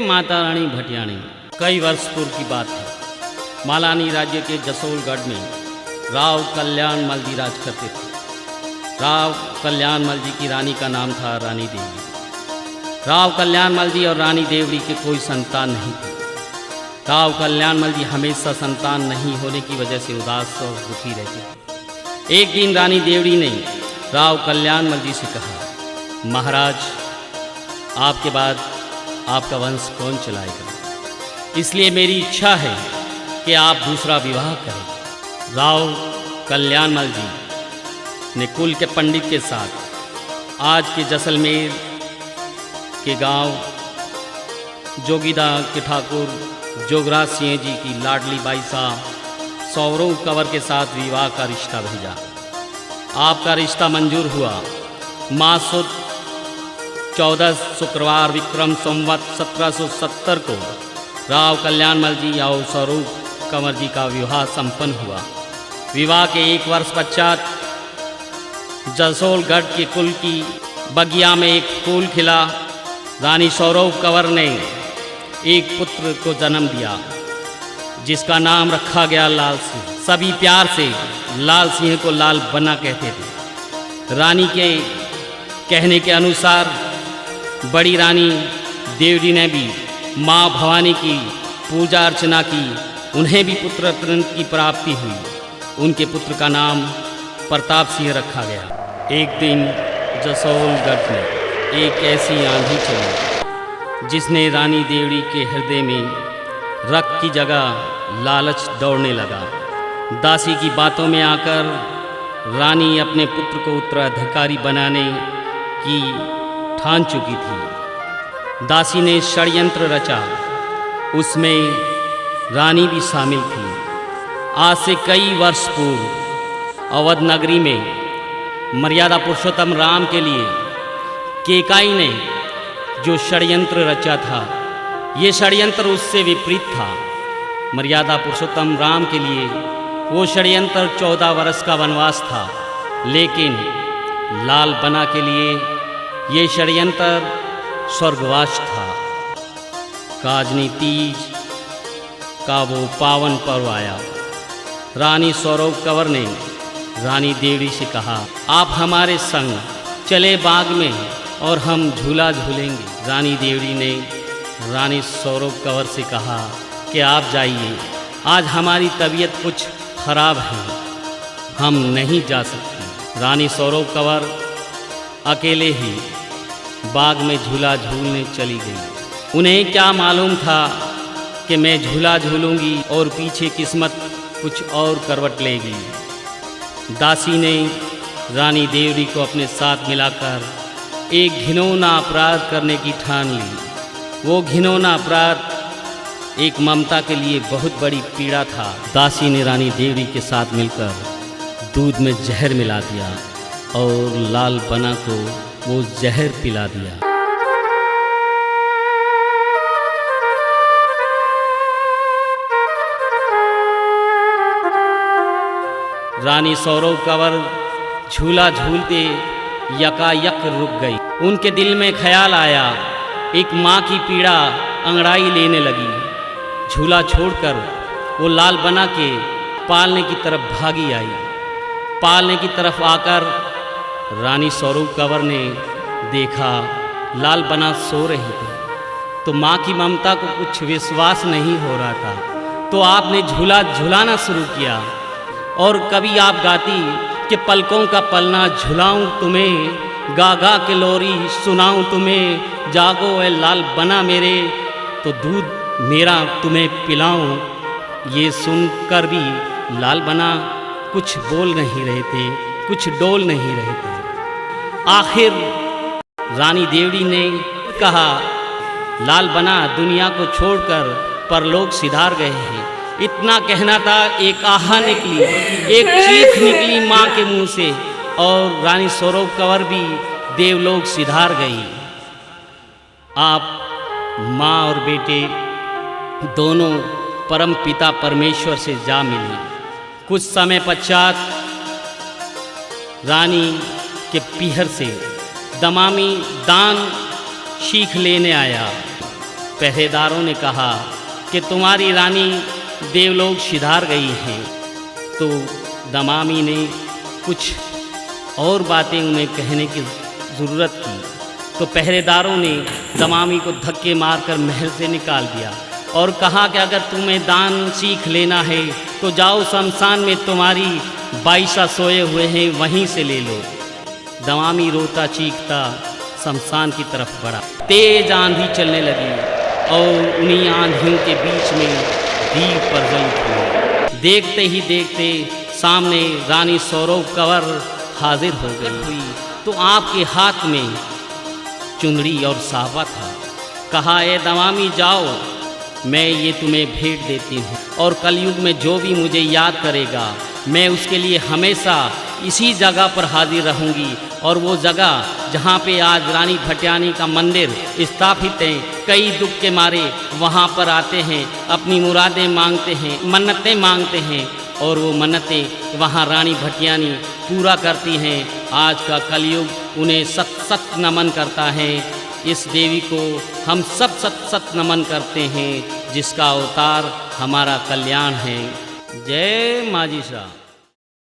माता रानी भटियाणी। कई वर्ष पूर्व की बात है। मालानी राज्य के जसोलगढ़ में राव कल्याण मल जी राज करते थे। राव कल्याण मल जी की रानी का नाम था रानी देवी। राव कल्याण मल जी और रानी देवड़ी के कोई संतान नहीं थी। राव कल्याण मल जी हमेशा संतान नहीं होने की वजह से उदास और दुखी रहते थे। एक दिन रानी देवड़ी ने राव कल्याण मल जी से कहा, महाराज, आपके बाद आपका वंश कौन चलाएगा? इसलिए मेरी इच्छा है कि आप दूसरा विवाह करें। राव कल्याण मल जी ने कुल के पंडित के साथ आज के जैसलमेर के गांव जोगीदा के ठाकुर जोगराज सिंह जी की लाडली बाई साहब सौरव कंवर के साथ विवाह का रिश्ता भेजा। आपका रिश्ता मंजूर हुआ। माह सुद 14 शुक्रवार विक्रम संवत 1770 को राव कल्याण मल जी और स्वरूप कंवर जी का विवाह संपन्न हुआ। विवाह के 1 वर्ष पश्चात जसोलगढ़ के कुल की बगिया में एक फूल खिला। रानी सौरव कंवर ने एक पुत्र को जन्म दिया जिसका नाम रखा गया लाल सिंह। सभी प्यार से लाल सिंह को लाल बना कहते थे। रानी के कहने के अनुसार बड़ी रानी देवड़ी ने भी माँ भवानी की पूजा अर्चना की। उन्हें भी पुत्र रत्न की प्राप्ति हुई। उनके पुत्र का नाम प्रताप सिंह रखा गया। एक दिन जसोलगढ़ में एक ऐसी आंधी चली जिसने रानी देवड़ी के हृदय में रक्त की जगह लालच दौड़ने लगा। दासी की बातों में आकर रानी अपने पुत्र को उत्तराधिकारी बनाने की ठान चुकी थी। दासी ने षड्यंत्र रचा। उसमें रानी भी शामिल थी। आज से कई वर्ष पूर्व अवध नगरी में मर्यादा पुरुषोत्तम राम के लिए केकाई ने जो षड्यंत्र रचा था, ये षड्यंत्र उससे विपरीत था। मर्यादा पुरुषोत्तम राम के लिए वो षड्यंत्र 14 वर्ष का वनवास था, लेकिन लाल बना के लिए ये षड्यंत्र स्वर्गवास था। काजनी तीज का वो पावन पर्व आया। रानी सौरव कंवर ने रानी देवड़ी से कहा, आप हमारे संग चले बाग में और हम झूला झूलेंगे। रानी देवड़ी ने रानी सौरव कंवर से कहा कि आप जाइए, आज हमारी तबीयत कुछ खराब है, हम नहीं जा सकते। रानी सौरव कंवर अकेले ही बाग में झूला झूलने चली गई। उन्हें क्या मालूम था कि मैं झूला झूलूंगी और पीछे किस्मत कुछ और करवट लेगी। दासी ने रानी देवड़ी को अपने साथ मिलाकर एक घिनौना अपराध करने की ठान ली। वो घिनौना अपराध एक ममता के लिए बहुत बड़ी पीड़ा था। दासी ने रानी देवड़ी के साथ मिलकर दूध में जहर मिला दिया और लाल बना को वो जहर पिला दिया। रानी सौरव कंवर झूला झूलते यकायक रुक गई। उनके दिल में ख्याल आया, एक माँ की पीड़ा अंगड़ाई लेने लगी। झूला छोड़कर वो लाल बना के पालने की तरफ भागी आई। पालने की तरफ आकर रानी सौरव कंवर ने देखा लाल बना सो रही थी, तो माँ की ममता को कुछ विश्वास नहीं हो रहा था। तो आपने झूला झुलाना शुरू किया और कभी आप गाती कि पलकों का पलना झुलाऊं तुम्हें, गा गा के लोरी सुनाऊं तुम्हें, जागो ए लाल बना मेरे, तो दूध मेरा तुम्हें पिलाऊं। ये सुनकर भी लाल बना कुछ बोल नहीं रहे थे, कुछ डोल नहीं रहे थे। आखिर रानी देवड़ी ने कहा, लाल बना दुनिया को छोड़कर परलोक सिधार गए हैं। इतना कहना था, एक आहा निकली, एक चीख निकली माँ के मुंह से और रानी सौरव कंवर भी देवलोक सिधार गई। आप माँ और बेटे दोनों परम पिता परमेश्वर से जा मिली। कुछ समय पश्चात रानी के पीहर से दमामी दान शीख लेने आया। पहरेदारों ने कहा कि तुम्हारी रानी देवलोक सिधार गई हैं। तो दमामी ने कुछ और बातें उन्हें कहने की ज़रूरत की, तो पहरेदारों ने दमामी को धक्के मारकर महल से निकाल दिया और कहा कि अगर तुम्हें दान सीख लेना है तो जाओ, शमशान में तुम्हारी बाईसा सोए हुए हैं, वहीं से ले लो। दमामी रोता चीखता शमशान की तरफ बढ़ा। तेज आंधी चलने लगी और उन्हीं आंधियों के बीच में दीप प्रज्वलित हुए। देखते ही देखते सामने रानी सौरव कंवर हाजिर हो गई। तो आपके हाथ में चुनरी और सावा था। कहा, ए दमामी जाओ, मैं ये तुम्हें भेंट देती हूँ और कलयुग में जो भी मुझे याद करेगा मैं उसके लिए हमेशा इसी जगह पर हाजिर रहूँगी। और वो जगह जहाँ पे आज रानी भटियानी का मंदिर स्थापित है, कई दुख के मारे वहाँ पर आते हैं, अपनी मुरादें मांगते हैं, मन्नतें मांगते हैं और वो मन्नतें वहाँ रानी भटियानी पूरा करती हैं। आज का कलयुग उन्हें सत सत नमन करता है। इस देवी को हम सब सत सत नमन करते हैं, जिसका अवतार हमारा कल्याण है। जय माँ जी शाह।